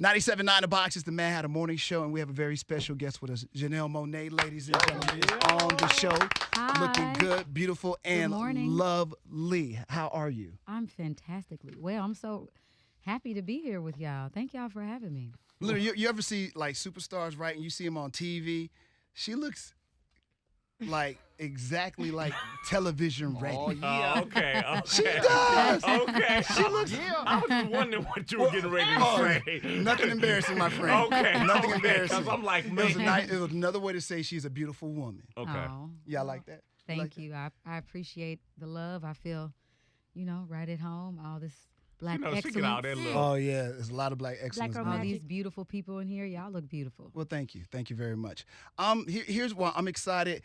97.9 The Box is the Madd Hatta Morning Show, and we have a very special guest with us. Janelle Monáe, ladies and gentlemen, is on the show. Hi. Looking good, beautiful, and lovely. How are you? I'm fantastically well. I'm so happy to be here with y'all. Thank y'all for having me. Literally, you ever see like superstars, right? And you see them on TV. She looks like exactly like television ready. Oh, yeah. Okay. She does. Okay. She looks. I was just wondering what you were getting ready to say. Nothing embarrassing, my friend. Okay. Nothing okay, embarrassing. 'cause I'm like, It man. was another way to say she's a beautiful woman. Okay. Oh, Yeah, I like that. thank like you. I appreciate the love. I feel, right at home. All this black You know, she excellence. get all that love. Oh yeah, there's a lot of black excellence. All going on. these beautiful people in here. Y'all look beautiful. Well, thank you very much. Here's why I'm excited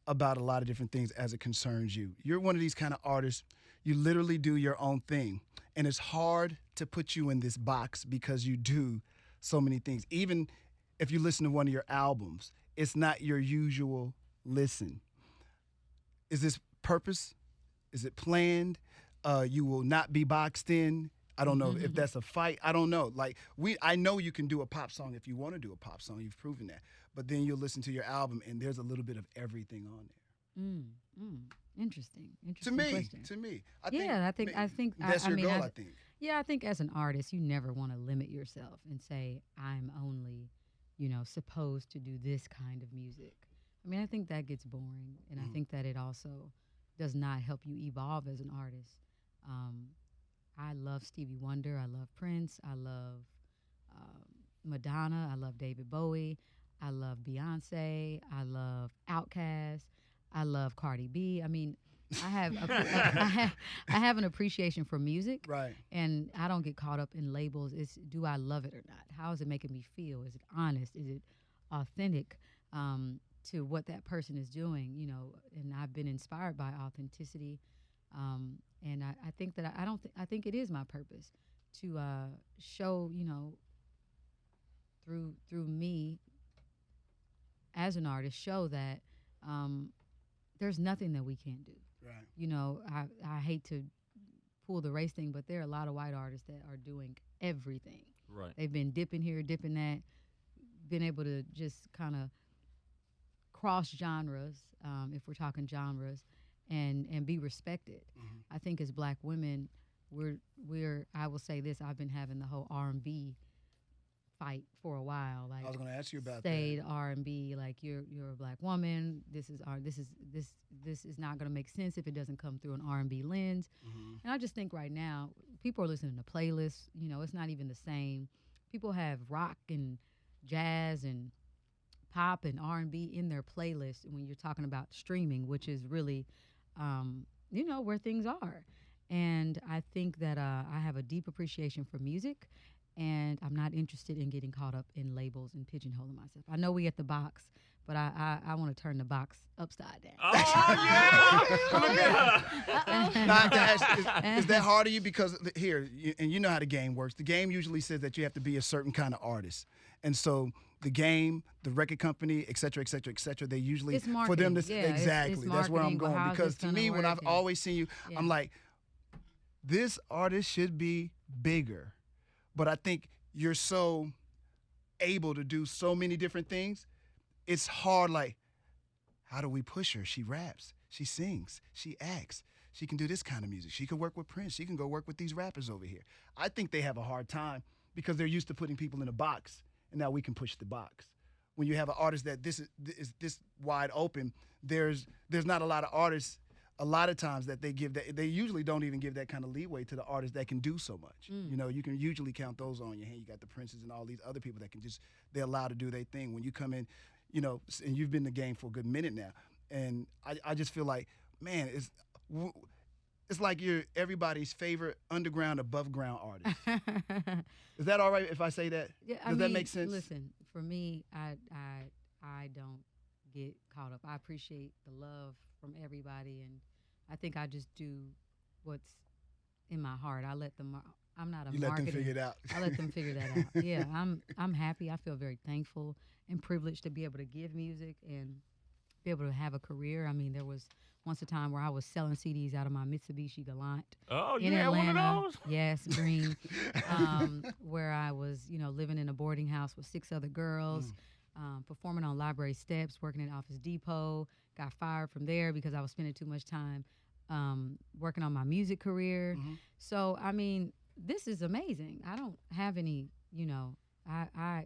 about a lot of different things as it concerns you. You're one of these kind of artists. You literally do your own thing, and it's hard to put you in this box because you do so many things. Even if you listen to one of your albums, it's not your usual listen. Is this purpose? Is it planned? You will not be boxed in. I don't know if that's a fight. I don't know. I know you can do a pop song if you want to do a pop song. You've proven that. But then you'll listen to your album, and there's a little bit of everything on there. Interesting. To me, question. I think that's your goal. I think. Yeah, I think as an artist, you never want to limit yourself and say, I'm only, supposed to do this kind of music. I mean, I think that gets boring, and I think that it also does not help you evolve as an artist. I love Stevie Wonder. I love Prince. I love Madonna. I love David Bowie. I love Beyonce. I love Outkast. I love Cardi B. I mean, I have an appreciation for music, Right. and I don't get caught up in labels. It's do I love it or not? How is it making me feel? Is it honest? Is it authentic to what that person is doing? And I've been inspired by authenticity, and I think that I think it is my purpose to show through me as an artist, show that there's nothing that we can't do. Right. I hate to pull the race thing, but there are a lot of white artists that are doing everything. Right. They've been dipping here, dipping that, been able to just kind of cross genres, if we're talking genres, and be respected. I think as black women, we're I will say this, I've been having the whole R&B fight for a while. Like, I was going to ask you about stayed that. R&B, like you're a black woman. This is not going to make sense if it doesn't come through an R&B lens. And I just think right now people are listening to playlists. It's not even the same. People have rock and jazz and pop and R&B in their playlist when you're talking about streaming, which is really, where things are. And I think that I have a deep appreciation for music. And I'm not interested in getting caught up in labels and pigeonholing myself. I know we at the box, but I want to turn the box upside down. Oh, yeah. Look at her. Now, I have to ask, is that hard to you? Because and you know how the game works. The game usually says that you have to be a certain kind of artist. And so the game, the record company, et cetera, they usually, It's for them to, marketing. Yeah, exactly, it's that's where I'm marketing, but going. how's Because this to me, gonna when I've work? always seen you, Yeah. I'm like, this artist should be bigger. But I think you're so able to do so many different things. It's hard, like, how do we push her? She raps, she sings, she acts. She can do this kind of music. She can work with Prince. She can go work with these rappers over here. I think they have a hard time because they're used to putting people in a box, and now we can push the box. When you have an artist that is this wide open, there's not a lot of artists. A lot of times that they usually don't even give that kind of leeway to the artists that can do so much. You can usually count those on your hand. You got the Princes and all these other people that they're allowed to do their thing. When you come in, and you've been in the game for a good minute now, and I just feel like, man, it's like you're everybody's favorite underground, above ground artist. Is that all right if I say that? Yeah, Does that make sense? Listen, for me, I don't get caught up. I appreciate the love from everybody, and I think I just do what's in my heart. I let them. I'm not a You let them marketing. figure it out. I let them figure that out. Yeah, I'm happy. I feel very thankful and privileged to be able to give music and be able to have a career. I mean, there was once a time where I was selling CDs out of my Mitsubishi Galant. Oh, you in had Atlanta. one of those? Yes, green. Where I was, living in a boarding house with 6 other girls, performing on library steps, working at Office Depot. Got fired from there because I was spending too much time working on my music career. So, I mean, this is amazing. I don't have any,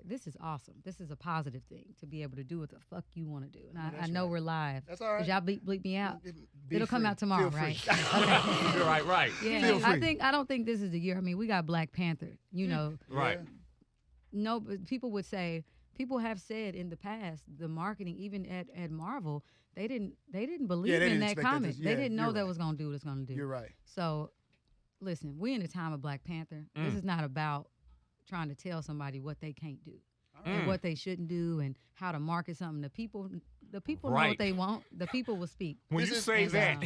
this is awesome. This is a positive thing to be able to do what the fuck you want to do. And I know we're live. That's all right. Because y'all bleep me out. Be It'll come free. out tomorrow, Feel right? free. Okay. Right. Yeah, Feel free. I don't think this is the year. I mean, we got Black Panther, Right. No, but people have said in the past, the marketing, even at Marvel, they didn't believe they didn't in that expect that comic. this- They yeah, didn't know you're that right. was gonna do what it's gonna do. You're right. So, listen, we're in the time of Black Panther. This is not about trying to tell somebody what they can't do and what they shouldn't do and how to market something. The people know Right. what they want. The people will speak. When This you is- say and, that,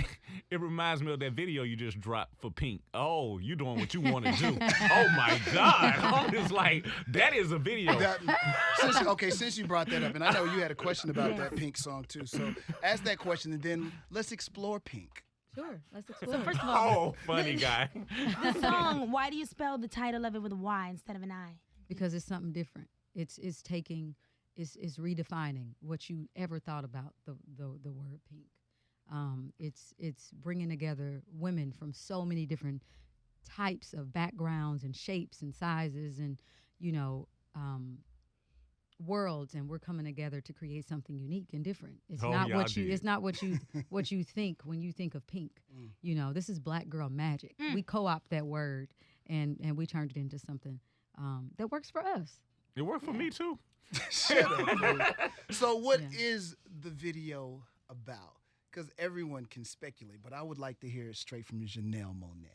it reminds me of that video you just dropped for Pink. Oh, you doing what you want to do. Oh, my God. I'm just like, that is a video. Since you brought that up, and I know you had a question about that Pink song too, so ask that question and then let's explore Pink. Sure, let's explore. So first of all, Oh, funny guy. the song, why do you spell the title of it with a Y instead of an I? Because it's something different. It's redefining what you ever thought about the word pink. It's bringing together women from so many different types of backgrounds and shapes and sizes and worlds, and we're coming together to create something unique and different. It's Oh, not y'all what you did. it's not what you what you think when you think of pink. This is Black girl magic. We co-opt that word and we turned it into something that works for us. It worked for me, too. Shut up, man. So what Yeah. is the video about? Because everyone can speculate, but I would like to hear it straight from Janelle Monáe.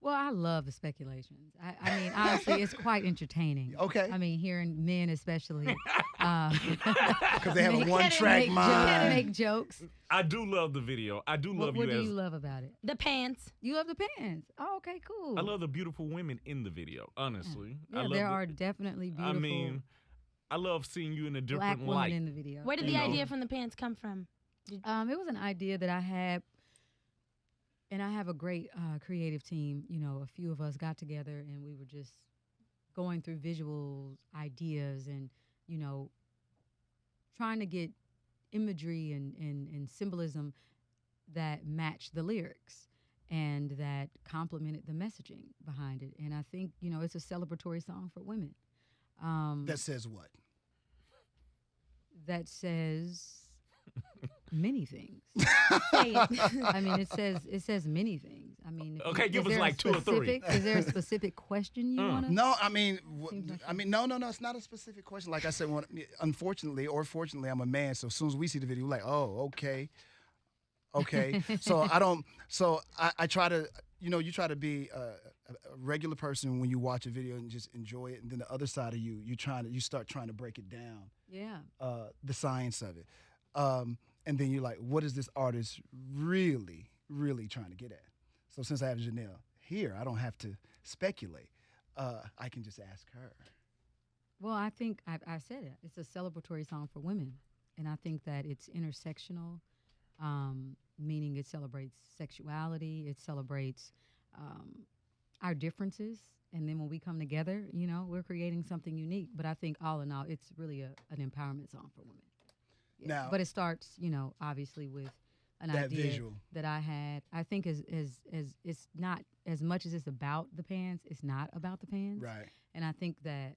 Well, I love the speculations. I mean, honestly, it's quite entertaining. Okay. I mean, hearing men especially. Because they have a make- one-track make, mind. make jokes. I do love the video. I do love What you do as... you love about it? The pants. You love the pants. Oh, okay, cool. I love the beautiful women in the video, honestly. I Yeah, love there are definitely beautiful I mean, I love seeing you in a Black different women light. in the video. Where did You the know. idea from the pants come from? It was an idea that I had, and I have a great creative team. A few of us got together and we were just going through visual ideas and, trying to get imagery and symbolism that matched the lyrics and that complemented the messaging behind it. And I think, it's a celebratory song for women. That says what? That says many things. Say it. I mean, it says many things. I mean, Okay, give is us there a like 2 or 3. specific- Is there a specific question you want to? No, I mean, Seems like no. It's not a specific question. Like I said, unfortunately or fortunately, I'm a man. So as soon as we see the video, we're like, oh, okay. So I don't. So I try to. You try to be a regular person when you watch a video and just enjoy it, and then the other side of you start trying to break it down, Yeah. the science of it, and then you're like, what is this artist really, really trying to get at? So since I have Janelle here, I don't have to speculate. I can just ask her. Well, I think I said it. It's a celebratory song for women, and I think that it's intersectional, meaning it celebrates sexuality. It celebrates our differences, and then when we come together, we're creating something unique. But I think all in all, it's really an empowerment song for women. Yeah. Now- but it starts, obviously with an That idea visual. that I had. I think as it's not as much as it's about the pants. It's not about the pants. Right. And I think that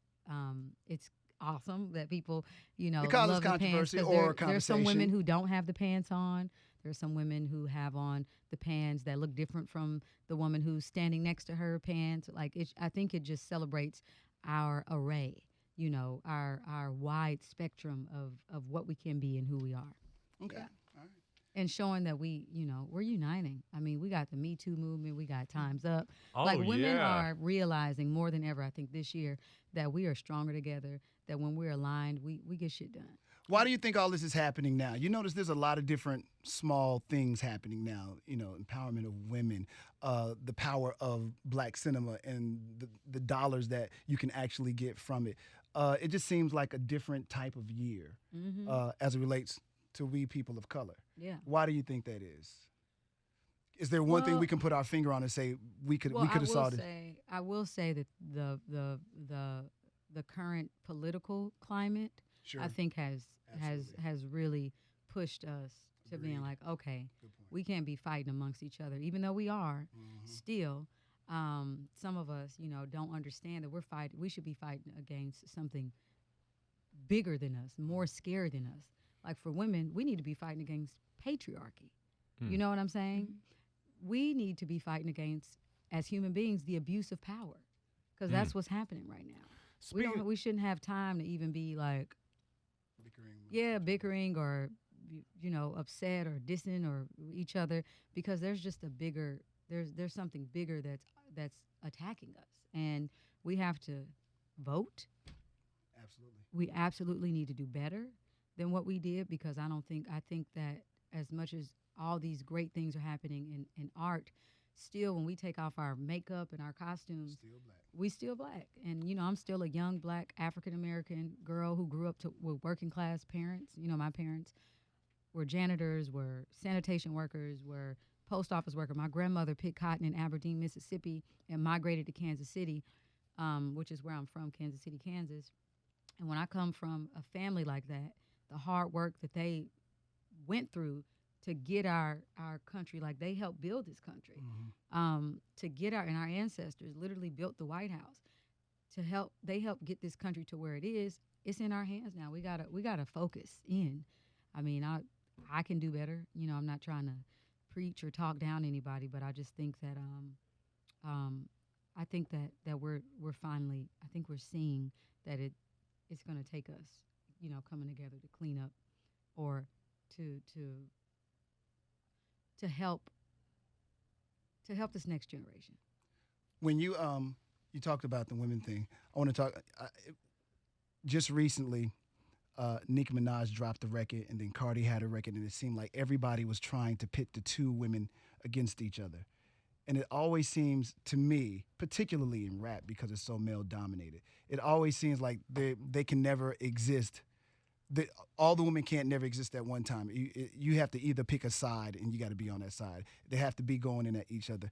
it's awesome that people, It causes love the pants, controversy 'cause or there's some women conversation. who don't have the pants on. There's some women who have on the pants that look different from the woman who's standing next to her pants. Like I think it just celebrates our array, our wide spectrum of what we can be and who we are. Okay. Yeah. All right. And showing that we're uniting. I mean, we got the Me Too movement, we got Time's Up. Oh, Like women yeah. are realizing more than ever, I think this year, that we are stronger together, that when we're aligned, we get shit done. Why do you think all this is happening now? You notice there's a lot of different small things happening now. Empowerment of women, the power of Black cinema, and the dollars that you can actually get from it. It just seems like a different type of year Mm-hmm. as it relates to we people of color. Yeah. Why do you think that is? Is there one thing Well- we can put our finger on and say we could Well, have solved it? I will say that the current political climate, Sure. I think has Absolutely. really pushed us to being Agreed. like, okay, Good point. we can't be fighting amongst each other, even though we are. Mhm. Still, some of us, don't understand that we should be fighting against something bigger than us, more scary than us. Like for women, we need to be fighting against patriarchy. You know what I'm saying? We need to be fighting against, as human beings, the abuse of power, because that's what's happening right now. We shouldn't have time to even be like, bickering or upset or dissing or each other, because there's just there's something bigger that's attacking us, and we have to vote. Absolutely. We absolutely need to do better than what we did, because I think that as much as all these great things are happening in art, still when we take off our makeup and our costumes, Still black. we still black. And I'm still a young black African American girl who grew up with working class parents. My parents were janitors, were sanitation workers, were post office workers. My grandmother picked cotton in Aberdeen, Mississippi, and migrated to Kansas City, which is where I'm from, Kansas City, Kansas. And when I come from a family like that, the hard work that they went through to get our country, like they helped build this country, to get and our ancestors literally built the White House they helped get this country to where it is. It's in our hands now. We gotta focus in. I mean, I can do better. I'm not trying to preach or talk down anybody, but I just think that I think that we're finally, I think we're seeing that it's going to take us, coming together to clean up or to help this next generation. When you talked about the women thing, I want to talk. Just recently, Nicki Minaj dropped a record, and then Cardi had a record, and it seemed like everybody was trying to pit the two women against each other. And it always seems to me, particularly in rap, because it's so male dominated, it always seems like they can never exist. All the women can't never exist at one time. You have to either pick a side, and you got to be on that side. They have to be going in at each other.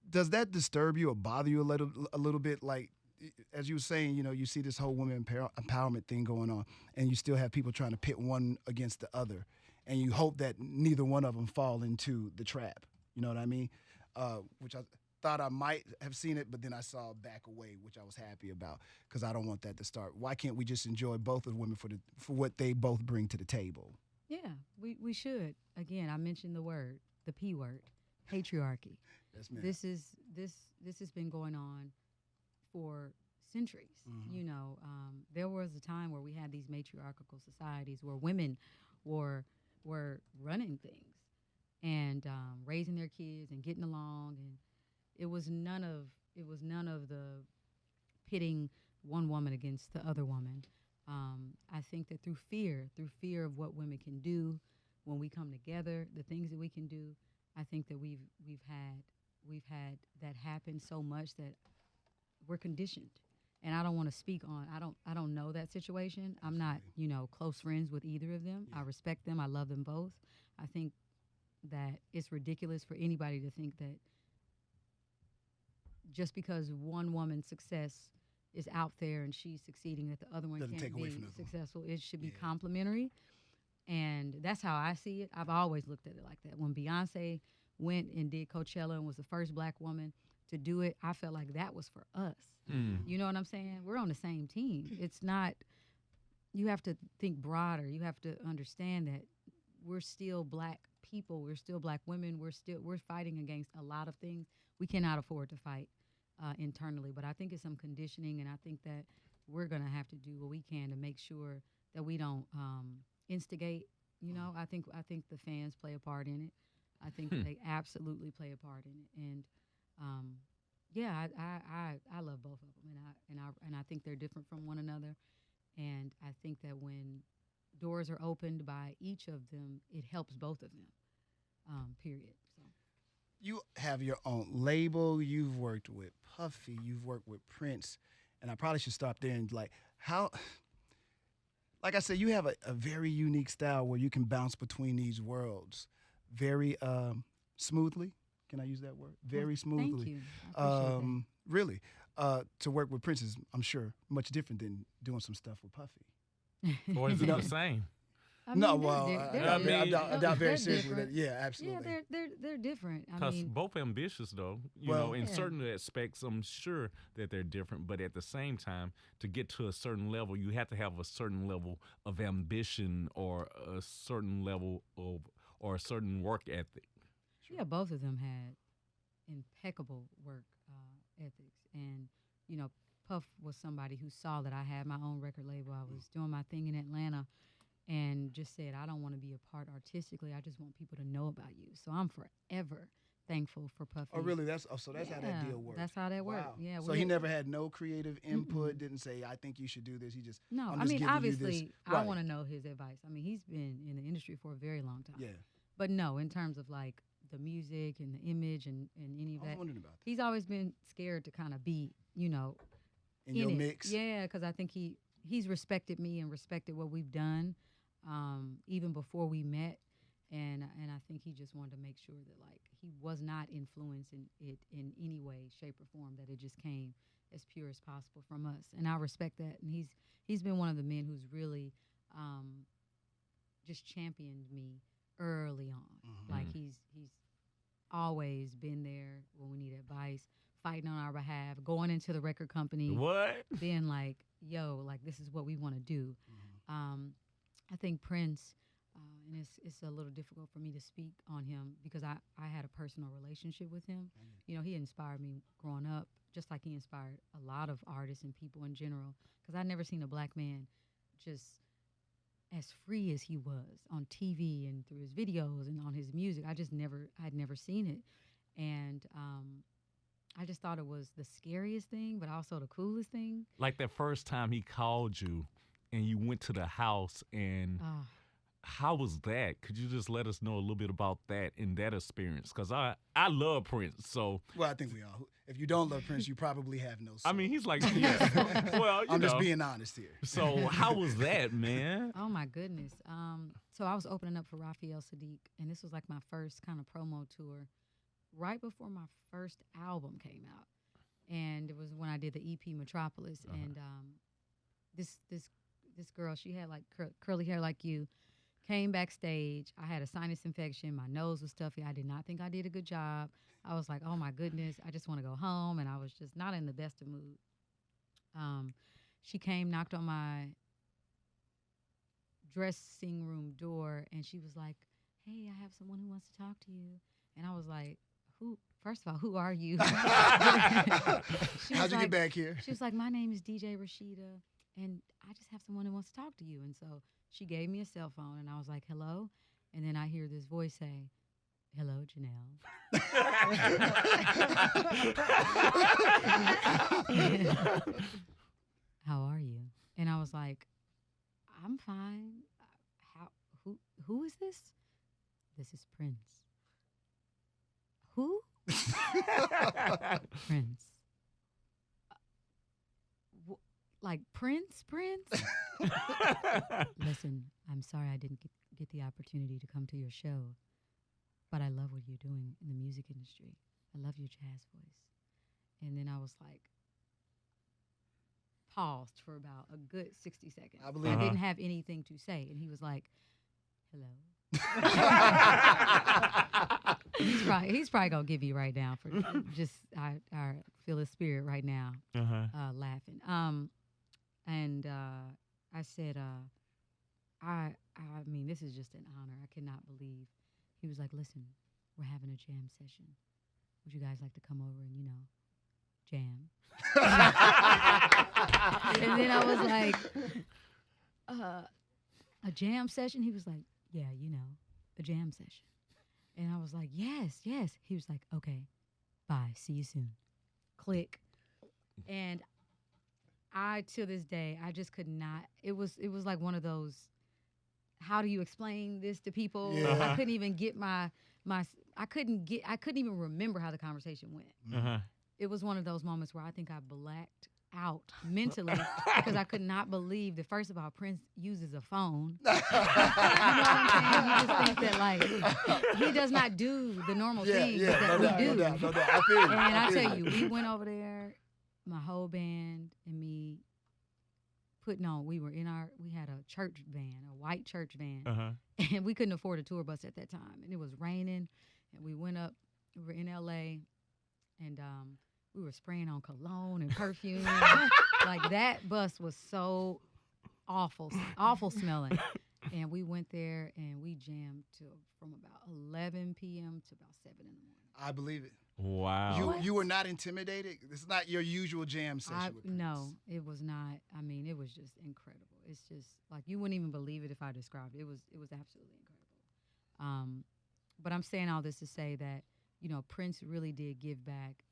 Does that disturb you or bother you a little bit? Like, as you were saying, you see this whole women empowerment thing going on, and you still have people trying to pit one against the other, and you hope that neither one of them fall into the trap. You know what I mean? Which I thought I might have seen it, but then I saw it back away, which I was happy about, because I don't want that to start. Why can't we just enjoy both of the women for what they both bring to the table? Yeah, we should. Again, I mentioned the P word, patriarchy. Yes, ma'am. This has been going on for centuries. Mhm. There was a time where we had these matriarchal societies where women were running things and raising their kids and getting along, and it was none of the pitting one woman against the other woman. I think that through fear of what women can do when we come together, the things that we can do, I think that we've had that happen so much that we're conditioned. And I don't want to speak on. I don't know that situation. I'm not close friends with either of them. Yeah. I respect them. I love them both. I think that it's ridiculous for anybody to think that just because one woman's success is out there and she's succeeding, that the other one Doesn't can't take away be from the other one. successful. It should be Yeah. complementary. And that's how I see it. I've always looked at it like that. When Beyonce went and did Coachella and was the first black woman to do it, I felt like that was for us. You know what I'm saying? We're on the same team. It's not, you have to think broader. You have to understand that we're still black people. We're still black women. We're fighting against a lot of things. We cannot afford to fight internally. But I think it's some conditioning, and I think that we're going to have to do what we can to make sure that we don't instigate. I think the fans play a part in it. I think they absolutely play a part in it. And yeah, I love both of them, and I think they're different from one another. And I think that when doors are opened by each of them, it helps both of them. Period. So You have your own label. You've worked with Puffy. You've worked with Prince, and I probably should stop there and how. Like I said, you have a very unique style where you can bounce between these worlds. Very smoothly. Can I use that word? Very Well, smoothly. Thank you. I appreciate Really, to work with Prince is, I'm sure, much different than doing some stuff with Puffy. that. Or is it the same? I No, mean, well, they're I different. doubt very They're seriously that. different. Yeah, Yeah, absolutely. they're different. I Because mean, both ambitious, though. You Well- know, in Yeah. certain aspects, I'm sure that they're different. But at the same time, to get to a certain level, you have to have a certain level of ambition or a certain level of, or a certain work ethic. yeah, both of them had impeccable work ethics, and you know, Puff was somebody who saw that I had my own record label. I was doing my thing in Atlanta, and just said, I don't want to be a part artistically. I just want people to know about you. So I'm forever thankful for Puffy. Oh, really? So that's how that Yeah, deal worked. That's how that worked. Wow. Yeah. So we he had- never had no creative input. Didn't say, I think you should do this. He just No, I'm I just mean, giving you this. obviously, I Right. want to know his advice. I mean, he's been in the industry for a very long time. Yeah. But no, in terms of like the music and the image and any I of was that, wondering about that. he's always been scared to kind of be, you know, In your it. mix. Yeah, because I think he's respected me and respected what we've done, even before we met, and I think he just wanted to make sure that like he was not influencing it in any way, shape, or form. That it just came as pure as possible from us, and I respect that. And he's been one of the men who's really just championed me early on. Like he's always been there when we need advice, fighting on our behalf, going into the record company, What? being like, yo, like this is what we want to do. I think Prince, and it's a little difficult for me to speak on him because I had a personal relationship with him. You know, he inspired me growing up, just like he inspired a lot of artists and people in general, because I'd never seen a black man just as free as he was on TV and through his videos and on his music. I'd never seen it. And I just thought it was the scariest thing, but also the coolest thing. Like that first time he called you and you went to the house, and how was that? Could you just let us know a little bit about that and that experience? Because I love Prince, so. Well, I think we all. If you don't love Prince, you probably have no soul. I mean, he's like, yeah. Well, you I'm know. just being honest here. So how was that, man? Oh my goodness. So I was opening up for Raphael Sadiq, and this was like my first kind of promo tour, right before my first album came out, and it was when I did the EP Metropolis, and this girl, she had like curly hair like you, came backstage. I had a sinus infection. My nose was stuffy. I did not think I did a good job. I was like, oh my goodness, I just want to go home, and I was just not in the best of mood. She came, knocked on my dressing room door, and she was like, hey, I have someone who wants to talk to you. And I was like, who? First of all, who are you? How'd you get back here? She was like, my name is DJ Rashida, and I just have someone who wants to talk to you. And so she gave me a cell phone, and I was like, hello. And then I hear this voice say, hello, Janelle. How are you? And I was like, I'm fine. Who is this? This is Prince. Who? Prince. Like Prince? Listen, I'm sorry I didn't get the opportunity to come to your show, but I love what you're doing in the music industry. I love your jazz voice. And then I was like, paused for about a good 60 seconds. I believe I it. didn't have anything to say. And he was like, hello. He's probably gonna give you right now for just I feel his spirit right now, laughing. And I said, I mean, this is just an honor. I cannot believe. He was like, listen, we're having a jam session. Would you guys like to come over and jam? And then I was like, a jam session? He was like, yeah, a jam session. And I was like, yes. He was like, okay, bye, see you soon. Click. And I, to this day, I just could not, it was like one of those, how do you explain this to people? Yeah. I couldn't even get I couldn't even remember how the conversation went. It was one of those moments where I think I blacked out mentally because I could not believe that, first of all, Prince uses a phone. You know what I'm saying? You just think that, like, he does not do the normal things that we do. No doubt. I feel you. And I feel tell you, we went over there, my whole band and me, putting on, we had a church van, a white church van, and we couldn't afford a tour bus at that time. And it was raining, and we went up, we were in LA, and we were spraying on cologne and perfume. Like, that bus was so awful smelling. And we went there and we jammed from about 11 p.m. to about 7 in the morning. I believe it. Wow. You were not intimidated? It's not your usual jam session with Prince. No, it was not. I mean, it was just incredible. It's just like, you wouldn't even believe it if I described it. It was absolutely incredible. But I'm saying all this to say that, you know, Prince really did give back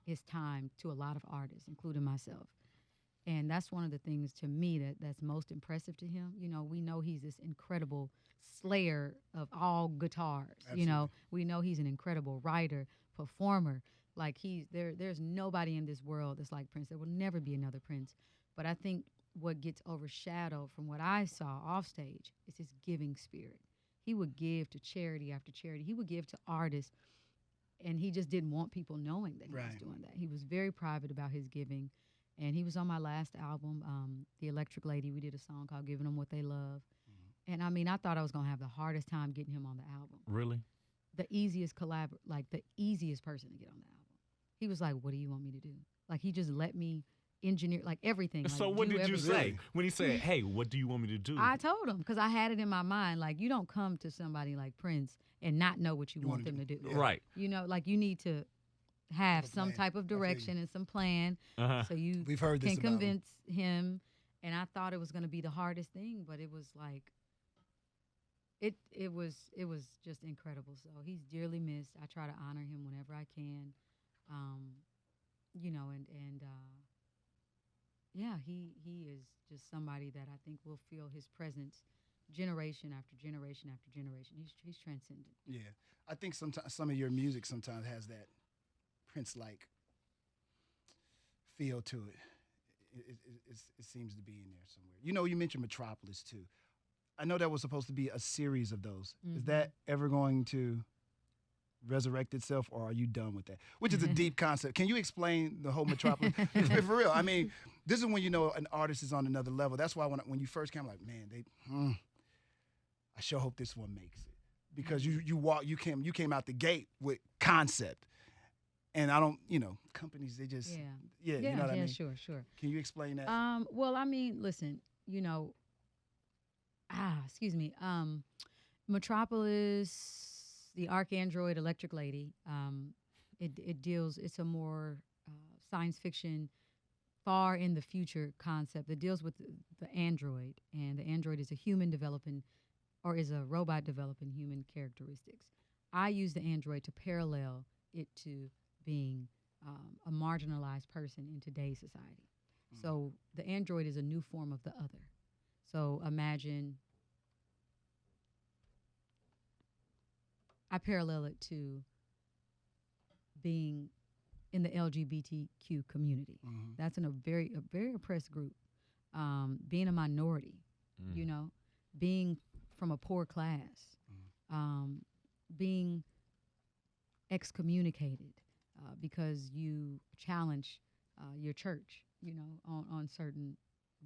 his time to a lot of artists, including myself. And that's one of the things to me that's most impressive to him. You know, we know he's this incredible slayer of all guitars. Absolutely. You know, we know he's an incredible writer, performer. Like, there's nobody in this world that's like Prince. There will never be another Prince. But I think what gets overshadowed from what I saw off stage is his giving spirit. He would give to charity after charity. He would give to artists, and he just didn't want people knowing that he was doing that. He was very private about his giving. And he was on my last album, The Electric Lady. We did a song called Giving Them What They Love. Mm-hmm. And I mean, I thought I was going to have the hardest time getting him on the album. Really? The easiest the easiest person to get on the album. He was like, what do you want me to do? Like, he just let me engineer, like, everything. Like, so what did you say when he said, hey, what do you want me to do? I told him, because I had it in my mind, like, you don't come to somebody like Prince and not know what you want them to do. Yeah. Right. You know, like, you need to have some type of direction and some plan, so you We've heard this can about convince him. And I thought it was going to be the hardest thing, but it was like, it was just incredible. So he's dearly missed. I try to honor him whenever I can, you know, and yeah, he is just somebody that I think will feel his presence generation after generation after generation. He's transcendent. Yeah. I think sometimes some of your music sometimes has that Prince-like feel to it. It seems to be in there somewhere. You know, you mentioned Metropolis too. I know that was supposed to be a series of those. Mm-hmm. Is that ever going to resurrect itself, or are you done with that? Which is a deep concept. Can you explain the whole Metropolis? For real. I mean, this is when you know an artist is on another level. That's why when you first came, I'm like, man, I sure hope this one makes it, because you came out the gate with concept. And I don't, you know, companies, they just, you know what I mean? Sure. Can you explain that? Well, I mean, listen, you know, Metropolis, the Arcandroid Electric Lady, it's a more science fiction, far in the future concept that deals with the android. And the android is a human developing, or is a robot developing human characteristics. I use the android to parallel it to being a marginalized person in today's society. Mm. So the android is a new form of the other. So imagine, I parallel it to being in the LGBTQ community. Mm-hmm. That's a very oppressed group. Being a minority, you know, being from a poor class, being excommunicated, because you challenge your church, you know, on certain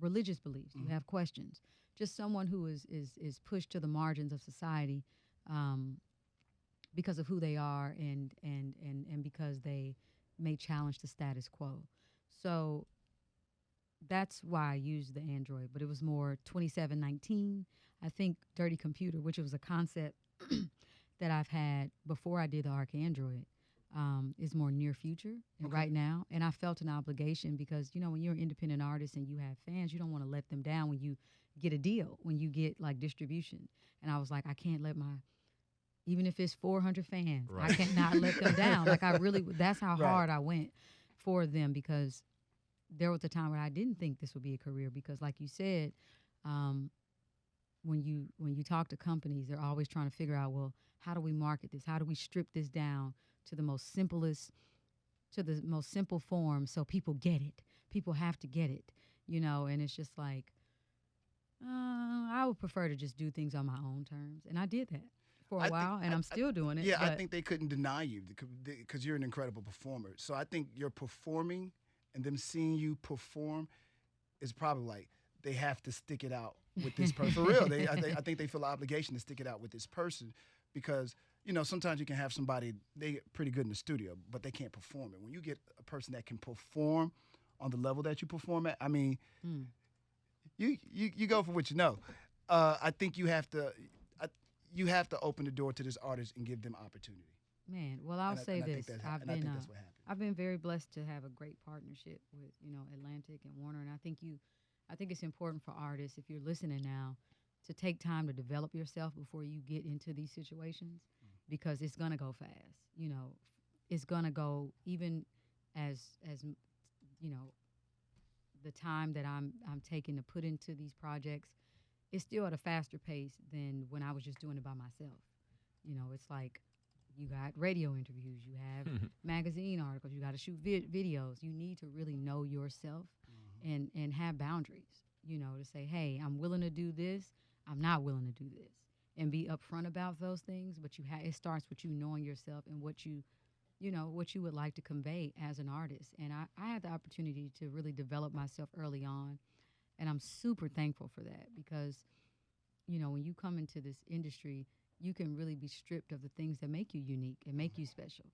religious beliefs. You have questions. Just someone who is pushed to the margins of society because of who they are and because they may challenge the status quo. So that's why I used the android, but it was more 2719. I think Dirty Computer, which was a concept that I've had before I did the Arcandroid, is more near future and right now. And I felt an obligation because, you know, when you're an independent artist and you have fans, you don't want to let them down when you get a deal, when you get like distribution. And I was like, I can't let even if it's 400 fans, I cannot let them down. Like, I really, that's how hard I went for them, because there was a time where I didn't think this would be a career, because like you said, when you talk to companies, they're always trying to figure out, well, how do we market this? How do we strip this down to the most simple form so people get it? people have to get it, you know, and it's just like, I would prefer to just do things on my own terms. And I did that for a while, and I'm still doing it. Yeah, I but think they couldn't deny you because you're an incredible performer. So I think your performing and them seeing you perform is probably like they have to stick it out with this person. For real, I think they feel an obligation to stick it out with this person because, you know, sometimes you can have somebody, they pretty good in the studio, but they can't perform it. When you get a person that can perform on the level that you perform at, I mean, you go for what you know. I think you have to open the door to this artist and give them opportunity. Man, well, I'll say this. I think that's what happened. I've been very blessed to have a great partnership with, you know, Atlantic and Warner, and I think it's important for artists, if you're listening now, to take time to develop yourself before you get into these situations, because it's gonna go fast. You know, it's gonna go even as you know, the time that I'm taking to put into these projects, it's still at a faster pace than when I was just doing it by myself. You know, it's like you got radio interviews, you have magazine articles, you got to shoot videos. You need to really know yourself and have boundaries, you know, to say, hey, I'm willing to do this, I'm not willing to do this, and be upfront about those things. But it starts with you knowing yourself and what you would like to convey as an artist. And I had the opportunity to really develop myself early on, and I'm super thankful for that because, you know, when you come into this industry, you can really be stripped of the things that make you unique and make you special.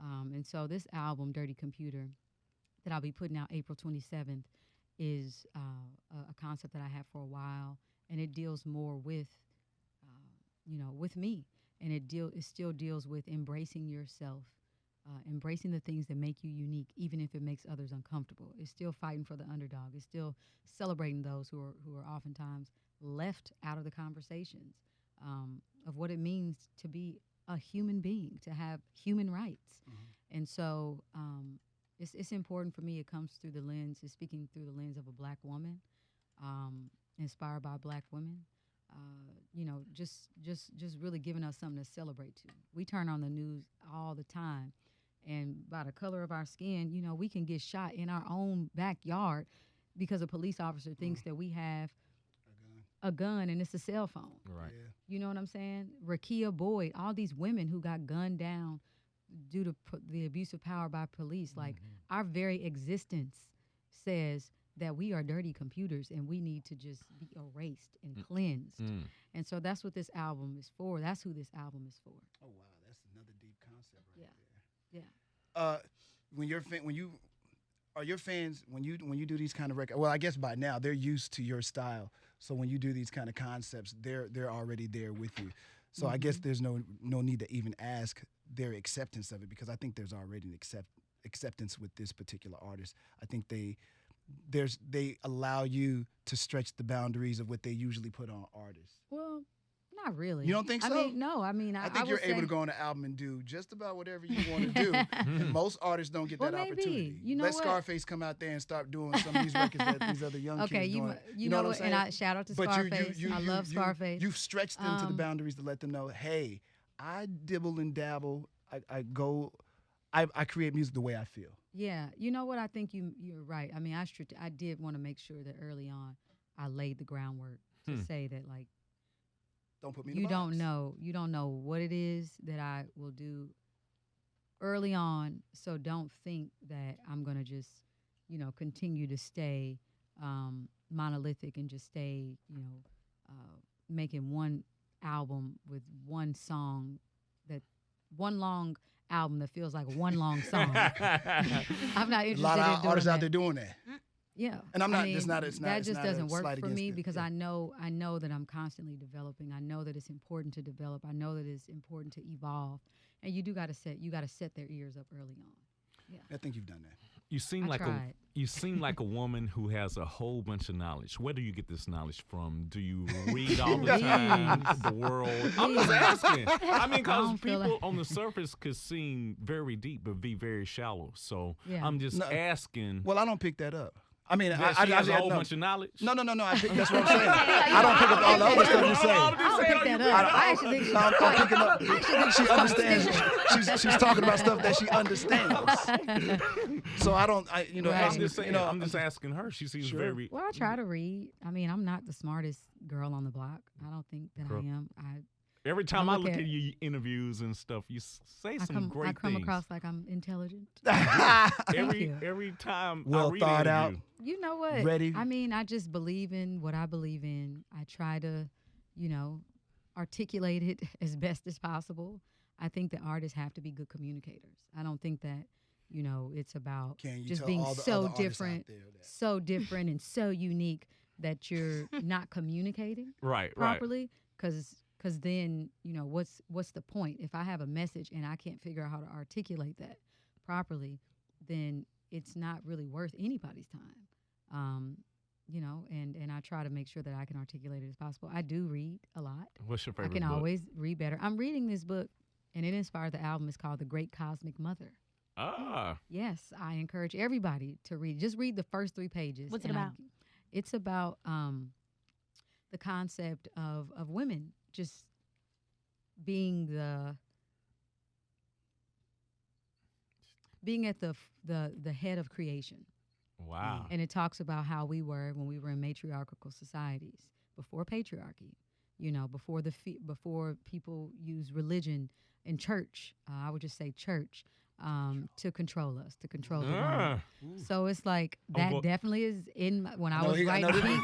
And so this album, Dirty Computer, that I'll be putting out April 27th, is a concept that I have for a while, and it deals more with, with me, and it still deals with embracing yourself, embracing the things that make you unique, even if it makes others uncomfortable. It's still fighting for the underdog. It's still celebrating those who are oftentimes left out of the conversations of what it means to be a human being, to have human rights. And so it's important for me. It comes through the lens, it's speaking through the lens of a black woman, inspired by black women. Just really giving us something to celebrate to. We turn on the news all the time, and by the color of our skin, you know, we can get shot in our own backyard because a police officer thinks that we have a gun and it's a cell phone. Right. Yeah. You know what I'm saying? Rakia Boyd, all these women who got gunned down due to the abuse of power by police. Like, our very existence says that we are dirty computers and we need to just be erased and cleansed. And so that's what this album is for. That's who this album is for. Oh wow, that's another deep concept right Yeah. there. Are your fans when you do these kind of records? Well, I guess by now they're used to your style. So when you do these kind of concepts, they're already there with you. So I guess there's no need to even ask their acceptance of it, because I think there's already an acceptance with this particular artist. I think they allow you to stretch the boundaries of what they usually put on artists. Well, not really. You don't think so? I mean, no. I mean, I think you're able to go on an album and do just about whatever you want to do. And most artists don't get that maybe. opportunity. You know Let what? Scarface come out there and start doing some of these records that these other young kids doing. You know what? And I shout out to Scarface. I love Scarface. You've stretched them to the boundaries to let them know, hey, I dibble and dabble. I create music the way I feel. Yeah, you know what? I think you're right. I mean, I did want to make sure that early on I laid the groundwork to say that, like, don't put me in the box. You don't know what it is that I will do early on, so don't think that I'm going to just, continue to stay monolithic and just stay, making one album with one song, one long album that feels like one long song. I'm not interested in doing that. A lot of artists out there doing that. Yeah, and I'm not. I mean, that just doesn't work for me it. because I know that I'm constantly developing. I know that it's important to develop. I know that it's important to evolve, and you got to set their ears up early on. Yeah, I think you've done that. You seem like a woman who has a whole bunch of knowledge. Where do you get this knowledge from? Do you read all the time? The world? I'm just asking. I mean, because people on the surface could seem very deep but be very shallow. So I'm just asking. Well, I don't pick that up. I mean, That she has a whole no. bunch of knowledge. No. That's what I'm saying. I don't pick up all the other stuff you say. I don't pick that up. I actually think I'm picking up. She understands. She's talking about stuff that she understands. So I don't. I'm just saying. I'm just asking her. She seems very. Well, I try to read. I mean, I'm not the smartest girl on the block. I don't think that I am. Every time I look at your interviews and stuff, you say some great things. I come across like I'm intelligent. every time well I read thought an out. interview. You know what? Ready. I mean, I just believe in what I believe in. I try to, articulate it as best as possible. I think that artists have to be good communicators. I don't think that, it's about just being so different, and so unique that you're not communicating properly. Because then, what's the point? If I have a message and I can't figure out how to articulate that properly, then it's not really worth anybody's time. And I try to make sure that I can articulate it as possible. I do read a lot. What's your favorite I can book? always read better. I'm reading this book, and it inspired the album. It's called The Great Cosmic Mother. Ah. Yes, I encourage everybody to read. Just read the first 3 pages. What's it about? It's about the concept of women just being at the head of creation. Wow. And it talks about how we were when we were in matriarchal societies before patriarchy. Before people use religion and church. I would just say church. To control us, to control the woman. So it's like that definitely is in when I was writing.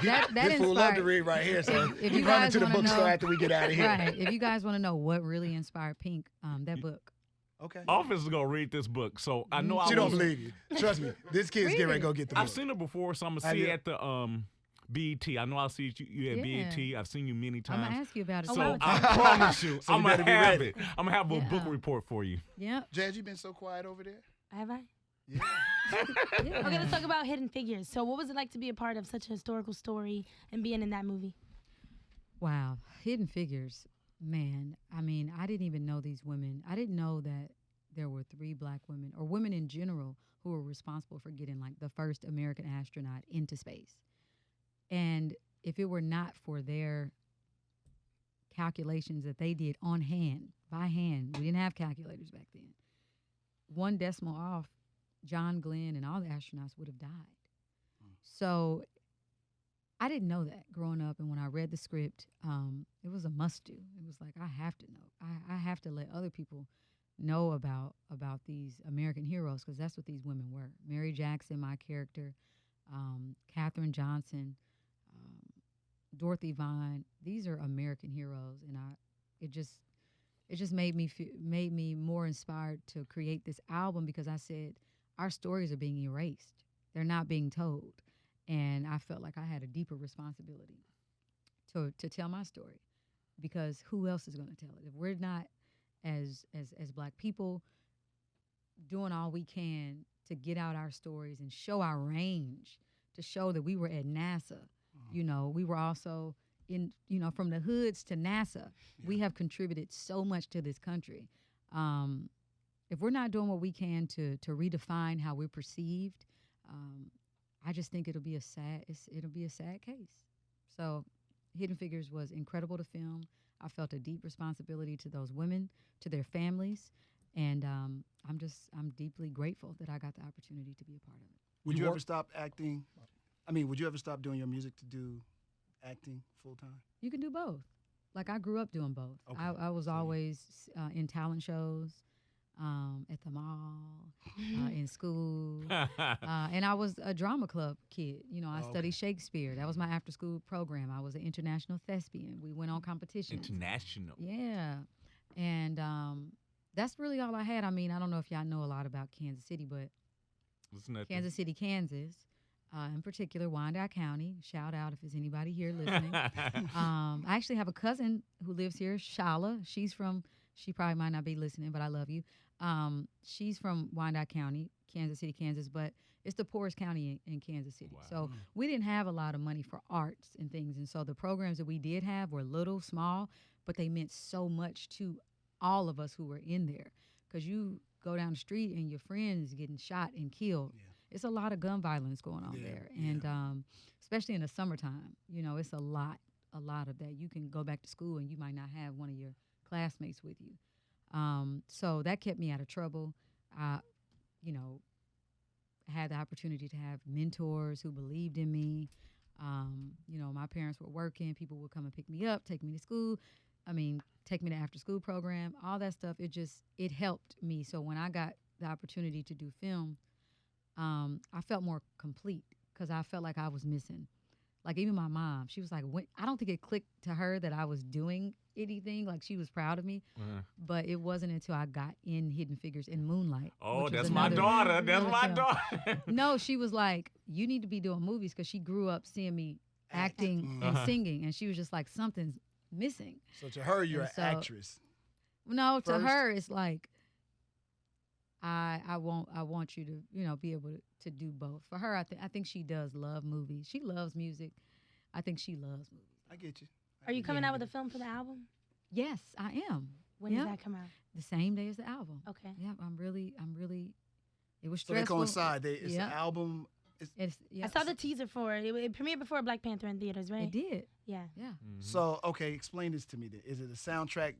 That this fool love to read right here, so if we you run guys into the wanna bookstore know- after we get out of here. Right. If you guys want to know what really inspired Pink, that book. Okay. Office is gonna read this book, so I know She I don't was. believe you. Trust me. This kid's getting ready to go get the book. I've seen her before, so I'm gonna Have see you? her at the BET. I know I'll see you at Yeah. BET. I've seen you many I'm times. gonna ask you about it. So I promise you, So you I'm gonna better be have ready. it. I'm gonna have a book Yeah. report for you. Yeah. Jazz, you been so quiet over there? Have I? Yeah. Yeah. Okay, let's talk about Hidden Figures. So what was it like to be a part of such a historical story and being in that movie? Wow. Hidden Figures. Man, I mean, I didn't even know these women. I didn't know that there were 3 black women or women in general who were responsible for getting like the first American astronaut into space. And if it were not for their calculations that they did on hand, by hand, we didn't have calculators back then. 1 decimal off, John Glenn and all the astronauts would have died. So I didn't know that growing up, and when I read the script, it was a must-do. It was like, I have to know. I have to let other people know about these American heroes, because that's what these women were. Mary Jackson, my character, Katherine Johnson, Dorothy Vine. These are American heroes, and it just made me more inspired to create this album, because I said our stories are being erased. They're not being told. And I felt like I had a deeper responsibility to tell my story, because who else is going to tell it? If we're not, as black people, doing all we can to get out our stories and show our range, to show that we were at NASA, we were also in, from the hoods to NASA, we have contributed so much to this country. If we're not doing what we can to redefine how we're perceived, I just think it'll be a sad case. So Hidden Figures was incredible to film. I felt a deep responsibility to those women, to their families, and I'm deeply grateful that I got the opportunity to be a part of it. Would you ever stop acting? I mean, would you ever stop doing your music to do acting full time? You can do both. Like, I grew up doing both. Okay. I was always in talent shows, at the mall, in school. And I was a drama club kid. I studied Shakespeare. That was my after-school program. I was an international thespian. We went on competitions. International. Yeah. And that's really all I had. I mean, I don't know if y'all know a lot about Kansas City, but Kansas City, Kansas, in particular, Wyandotte County. Shout out if there's anybody here listening. I actually have a cousin who lives here, Shala. She probably might not be listening, but I love you. She's from Wyandotte County, Kansas City, Kansas, but it's the poorest county in Kansas City. Wow. So we didn't have a lot of money for arts and things. And so the programs that we did have were little, small, but they meant so much to all of us who were in there. Because you go down the street and your friend is getting shot and killed. Yeah. it's a lot of gun violence going on there, and especially in the summertime, it's a lot of that. You can go back to school and you might not have one of your classmates with you. So that kept me out of trouble. I, had the opportunity to have mentors who believed in me. My parents were working. People would come and pick me up, take me to school. Take me to after school program, all that stuff. It helped me. So when I got the opportunity to do film, I felt more complete because I felt like I was missing. Like even my mom, she was like, I don't think it clicked to her that I was doing anything. Like she was proud of me, but it wasn't until I got in Hidden Figures in Moonlight. Oh, that's my daughter. That's my daughter. No, she was like, you need to be doing movies because she grew up seeing me acting and singing, and she was just like, something's missing. So to her, you're an actress. No, to her, it's like, I want you to be able to do both. For her, I think she does love movies. She loves music. I think she loves movies. I get you. Are you coming out with a film for the album? Yes, I am. When does that come out? The same day as the album. Okay. Yeah, I'm really. It was stressful. So they coincide. It's an album. I saw the teaser for it. It premiered before Black Panther in theaters, right? It did. Yeah. Yeah. Mm-hmm. So okay, explain this to me. Then is it a soundtrack?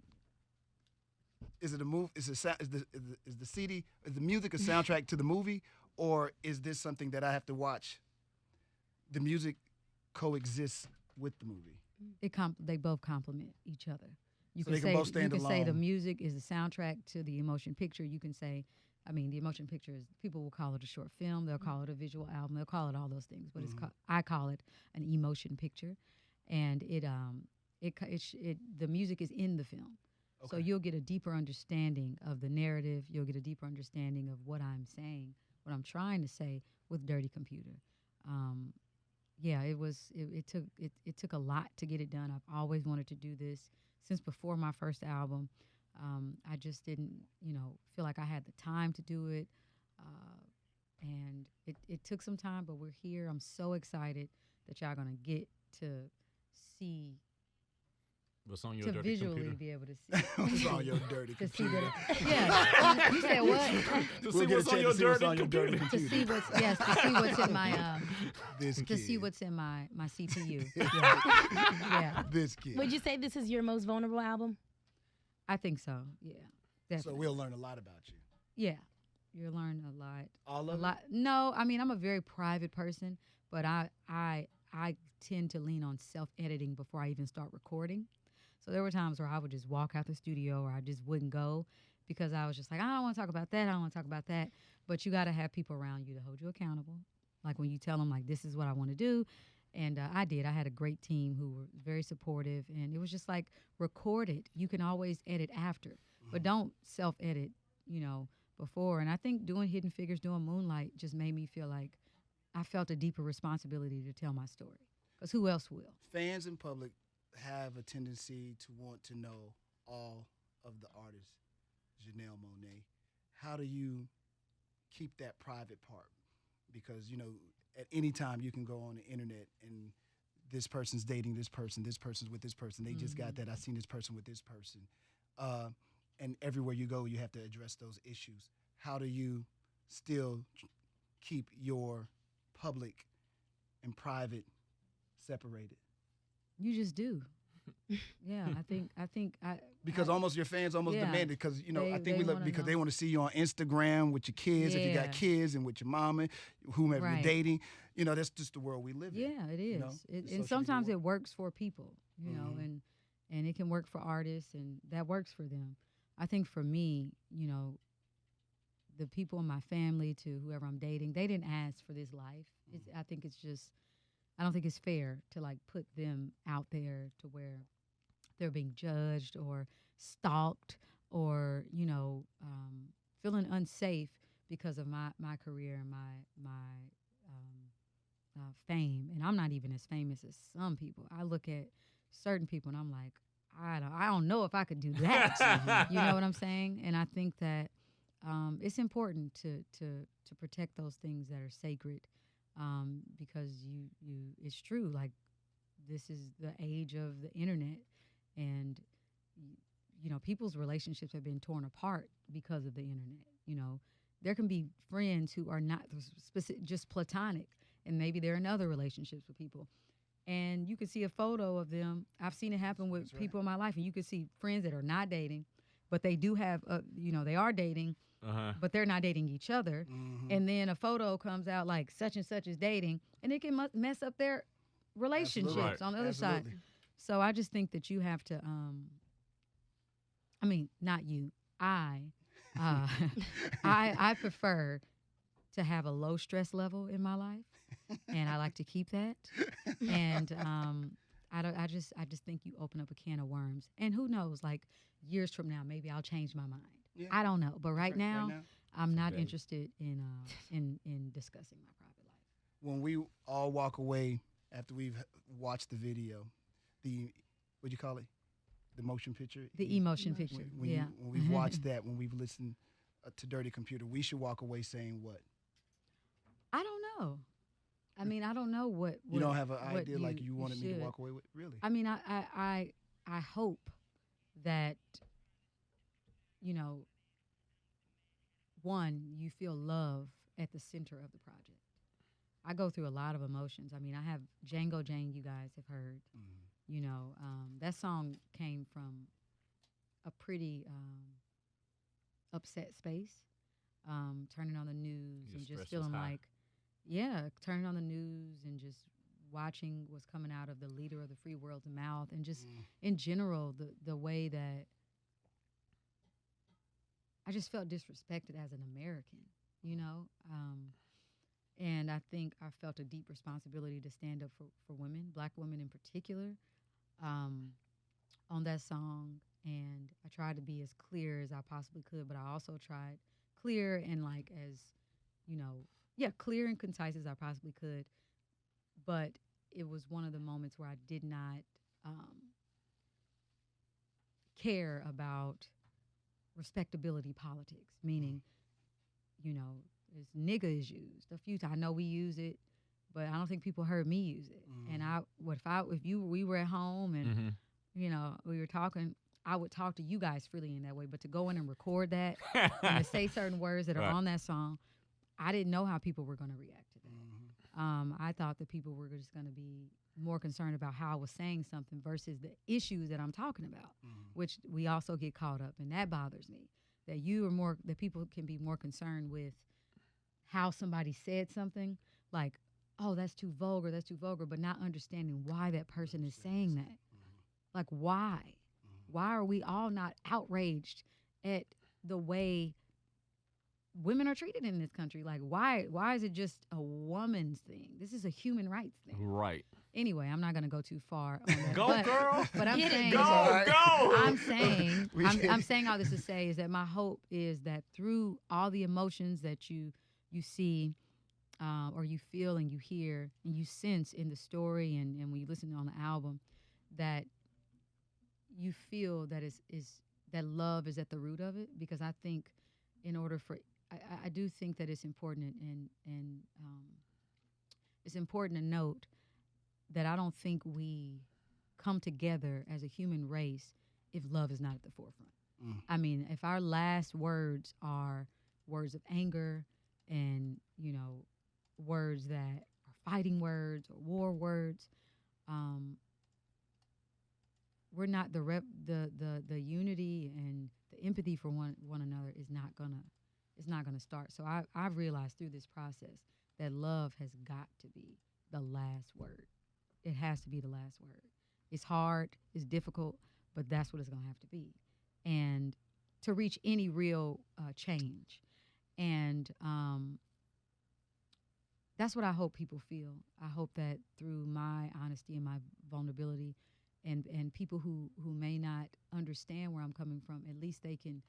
Is it a movie? Is the CD? Is the music a soundtrack to the movie, or is this something that I have to watch? The music coexists with the movie. They both complement each other. You So can they can say both stand you can say the alone. music is the soundtrack to the emotion picture. You can say, the emotion picture is, people will call it a short film. They'll call it a visual album. They'll call it all those things. But I call it an emotion picture, and the music is in the film. Okay. So you'll get a deeper understanding of the narrative. You'll get a deeper understanding of what I'm saying, what I'm trying to say with Dirty Computer. It took a lot to get it done. I've always wanted to do this since before my first album. I just didn't, feel like I had the time to do it. And it took some time, but we're here. I'm so excited that y'all going to get to see, What's on your to dirty visually computer? be able to see. What's on your dirty To see computer? yeah. You said what? To We'll see get a what's on chance your to see what's dirty on your dirty computer. To see computer. to see what's in my This to kid. see what's in my CPU. Yeah. This kid. Would you say this is your most vulnerable album? I think so. Yeah, So definitely. we'll learn a lot about you. Yeah, you'll learn a lot. All A of it? lot. No, I'm a very private person, but I tend to lean on self-editing before I even start recording. So there were times where I would just walk out the studio or I just wouldn't go because I was just like, I don't want to talk about that. I don't want to talk about that. But you got to have people around you to hold you accountable. Like when you tell them, like, this is what I want to do. And I did. I had a great team who were very supportive. And it was just like, record it. You can always edit after. But don't self-edit, before. And I think doing Hidden Figures, doing Moonlight just made me feel like I felt a deeper responsibility to tell my story. Because who else will? Fans in public have a tendency to want to know all of the artists. Janelle Monáe, how do you keep that private part? Because, at any time you can go on the internet and this person's dating this person's with this person. They just got that. I seen this person with this person. And everywhere you go, you have to address those issues. How do you still keep your public and private separated? You just do. Yeah, I think Because almost your fans almost Yeah. demand it because I think They we look wanna because know. they want to see you on Instagram with your kids if you got Yeah. kids and with your mama, whomever Right. you're dating. That's just the world we live in. Yeah, it is. the social And media sometimes world. it works for people, Mhm. and it can work for artists, and that works for them. I think for me, the people in my family to whoever I'm dating, they didn't ask for this life. I think it's just, I don't think it's fair to like put them out there to where they're being judged or stalked or feeling unsafe because of my career and my fame. And I'm not even as famous as some people. I look at certain people and I'm like, I don't know if I could do that. You know what I'm saying? And I think that it's important to protect those things that are sacred because it's true. Like this is the age of the internet, and people's relationships have been torn apart because of the internet. there can be friends who are not just platonic, and maybe they're in other relationships with people. And you can see a photo of them. I've seen it happen with people in my life, and you can see friends that are not dating, but they do have, they are dating, but they're not dating each other. Mm-hmm. And then a photo comes out like such and such is dating, and it can mess up their relationships Right. on the other side. Absolutely. So I just think that you have to, not you, I prefer to have a low stress level in my life, and I like to keep that. And I just think you open up a can of worms, and who knows? Like years from now, maybe I'll change my mind. Yeah. I don't know, but right Okay, now, I'm not Today. interested in discussing my private life. When we all walk away after we've watched the video, what'd you call it? The motion picture? The emotion picture, yeah. When we've watched that, when we've listened to Dirty Computer, we should walk away saying what? I don't know. I mean, I don't know what You don't have an what idea like you wanted me to should. walk away with? Really? I mean, I hope that, one, you feel love at the center of the project. I go through a lot of emotions. I mean, I have Django Jane, you guys have heard. That song came from a pretty upset space, turning on the news Your and stress just was feeling high. like, turning on the news and just watching what's coming out of the leader of the free world's mouth, and just in general, the way that I just felt disrespected as an American, and I think I felt a deep responsibility to stand up for women, Black women in particular, on that song. And I tried to be as clear as I possibly could, but I also tried clear and clear and concise as I possibly could. But it was one of the moments where I did not care about respectability politics, meaning, this nigga is used a few times. I know we use it, but I don't think people heard me use it. And we were at home and we were talking, I would talk to you guys freely in that way. But to go in and record that and to say certain words that are on that song, I didn't know how people were going to react to that. I thought that people were just going to be more concerned about how I was saying something versus the issues that I'm talking about, which we also get caught up, and that bothers me. That people can be more concerned with how somebody said something, like, oh, that's too vulgar, but not understanding why that person is saying that. Like, why? Why are we all not outraged at the way women are treated in this country? Like, why is it just a woman's thing? This is a human rights thing. Right. Anyway, I'm not going to go too far on that. Go, girl. But I'm saying, Go. I'm saying all this to say is that my hope is that through all the emotions that you see, or you feel and you hear and you sense in the story and when you listen on the album, that you feel that that love is at the root of it. Because I think in order for I do think that it's important and it's important to note that I don't think we come together as a human race if love is not at the forefront. I mean, if our last words are words of anger and, words that are fighting words or war words, we're not the unity and the empathy for one another is not gonna start. So I've realized through this process that love has got to be the last word. It has to be the last word. It's hard, it's difficult, but that's what it's gonna have to be, and to reach any real change. And that's what I hope people feel. I hope that through my honesty and my vulnerability, and people who may not understand where I'm coming from, at least they can,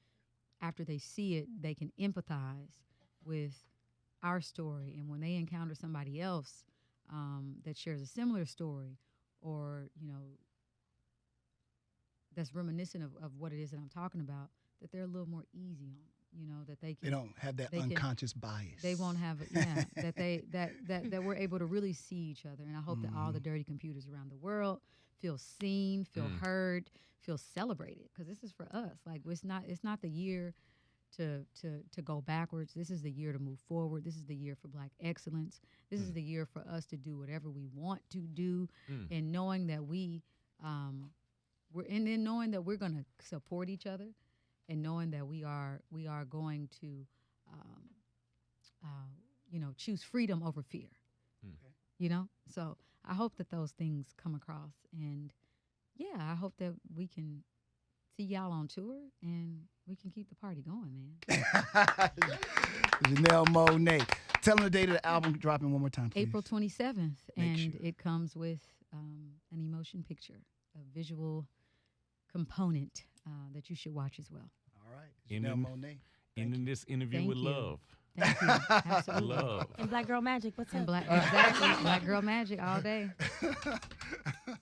after they see it, they can empathize with our story. And when they encounter somebody else that shares a similar story, or, that's reminiscent of what it is that I'm talking about, that they're a little more easy on them, that they don't have that unconscious bias. They won't have it, that we're able to really see each other. And I hope that all the dirty computers around the world feel seen, feel heard, feel celebrated, because this is for us. Like, it's not the year to go backwards. This is the year to move forward. This is the year for Black excellence. This is the year for us to do whatever we want to do, and knowing that knowing that we're going to support each other, and knowing that we are going to choose freedom over fear. So I hope that those things come across, and I hope that we can see y'all on tour and we can keep the party going, man. Janelle Monáe. Tell them the date of the album dropping one more time, please. April 27th, Make and sure. it comes with an emotion picture, a visual component that you should watch as well. All right. And Janelle then- Monáe. Ending this interview Thank with you. love. Thank you. Absolutely. Love. And Black Girl Magic, what's And up? exactly, Black Girl Magic all day.